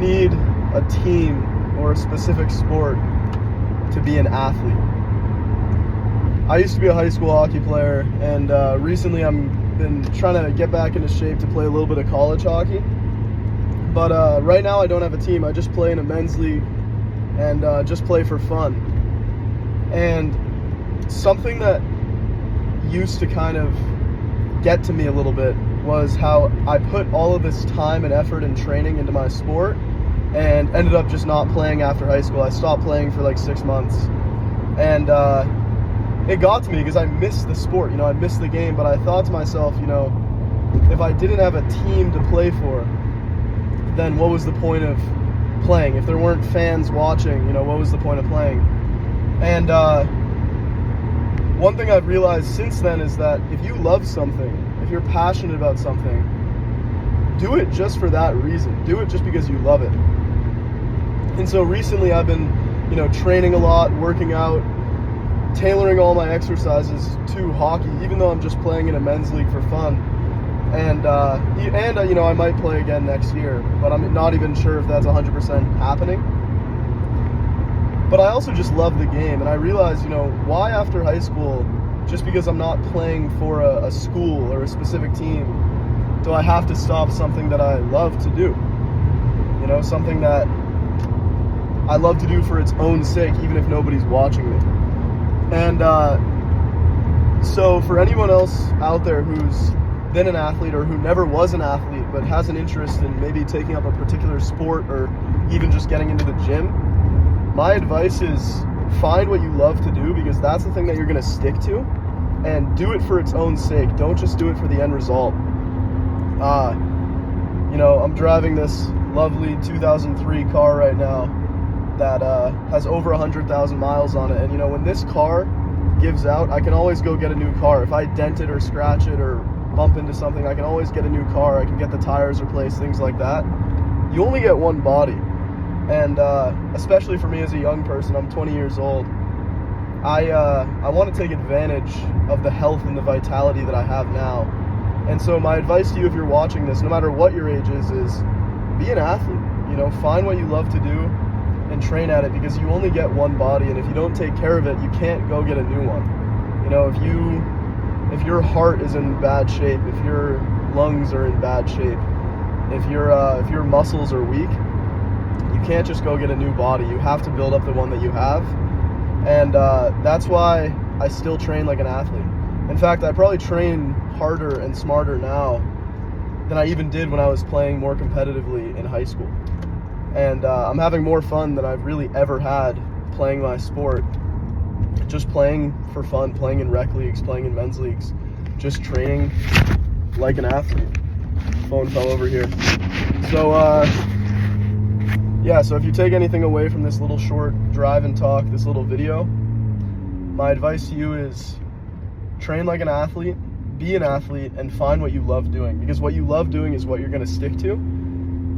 need a team or a specific sport to be an athlete. I used to be a high school hockey player, and recently I've been trying to get back into shape to play a little bit of college hockey. But right now I don't have a team. I just play in a men's league and just play for fun. And something that used to kind of get to me a little bit was how I put all of this time and effort and training into my sport and ended up just not playing after high school. I stopped playing for like 6 months. And it got to me because I missed the sport, I missed the game. But I thought to myself, if I didn't have a team to play for, then what was the point of playing? If there weren't fans watching, what was the point of playing? And one thing I've realized since then is that if you love something, if you're passionate about something, do it just for that reason. Do it just because you love it. And so recently I've been, training a lot, working out, tailoring all my exercises to hockey, even though I'm just playing in a men's league for fun. And I might play again next year, but I'm not even sure if that's 100% happening. But I also just love the game, and I realized, why after high school, just because I'm not playing for a school or a specific team, do I have to stop something that I love to do? Something that I love to do for its own sake, even if nobody's watching me. And so for anyone else out there who's been an athlete or who never was an athlete but has an interest in maybe taking up a particular sport or even just getting into the gym, my advice is find what you love to do, because that's the thing that you're going to stick to, and do it for its own sake. Don't just do it for the end result. I'm driving this lovely 2003 car right now that has over 100,000 miles on it, and when this car gives out, I can always go get a new car. If I dent it or scratch it or bump into something, I can always get a new car. I can get the tires replaced, things like that. You only get one body. And especially for me as a young person, I'm 20 years old, I want to take advantage of the health and the vitality that I have now. And so my advice to you, if you're watching this, no matter what your age is be an athlete. Find what you love to do and train at it, because you only get one body, and if you don't take care of it, you can't go get a new one. If your heart is in bad shape, if your lungs are in bad shape, if your muscles are weak, you can't just go get a new body. You have to build up the one that you have. And that's why I still train like an athlete. In fact, I probably train harder and smarter now than I even did when I was playing more competitively in high school. And I'm having more fun than I've really ever had playing my sport. Just playing for fun, playing in rec leagues, playing in men's leagues, just training like an athlete. Phone fell over here. So, so if you take anything away from this little short drive and talk, this little video, my advice to you is train like an athlete, be an athlete, and find what you love doing. Because what you love doing is what you're going to stick to,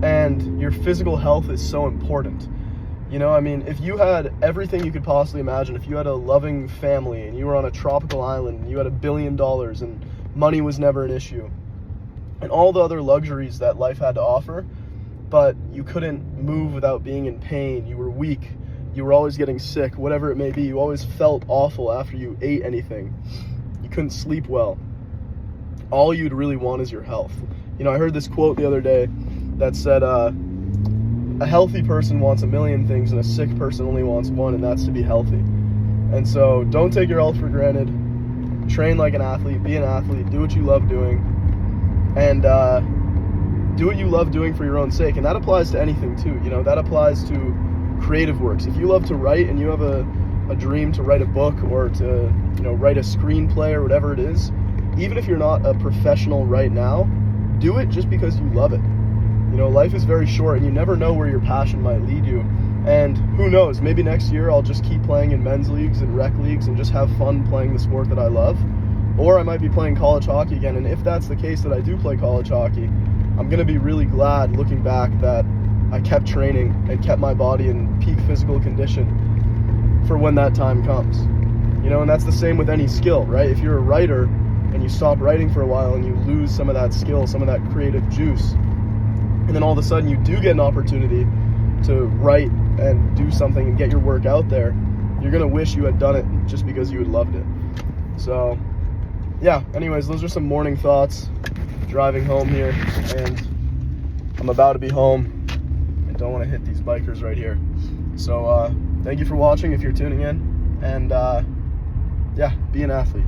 and your physical health is so important. If you had everything you could possibly imagine, if you had a loving family and you were on a tropical island and you had $1 billion and money was never an issue, and all the other luxuries that life had to offer, but you couldn't move without being in pain, you were weak, you were always getting sick, whatever it may be, you always felt awful after you ate anything, you couldn't sleep well, all you'd really want is your health. I heard this quote the other day that said, a healthy person wants a million things and a sick person only wants one, and that's to be healthy. And so don't take your health for granted. Train like an athlete, be an athlete, do what you love doing, and do what you love doing for your own sake. And that applies to anything too. That applies to creative works. If you love to write and you have a dream to write a book or to write a screenplay or whatever it is, even if you're not a professional right now, do it just because you love it. Life is very short, and you never know where your passion might lead you. And who knows, maybe next year I'll just keep playing in men's leagues and rec leagues and just have fun playing the sport that I love. Or I might be playing college hockey again, and if that's the case that I do play college hockey, I'm going to be really glad looking back that I kept training and kept my body in peak physical condition for when that time comes. And that's the same with any skill, right? If you're a writer and you stop writing for a while and you lose some of that skill, some of that creative juice, and then all of a sudden you do get an opportunity to write and do something and get your work out there, you're gonna wish you had done it just because you had loved it. So yeah, anyways, those are some morning thoughts driving home here, and I'm about to be home. I don't want to hit these bikers right here. So thank you for watching if you're tuning in, and yeah, be an athlete.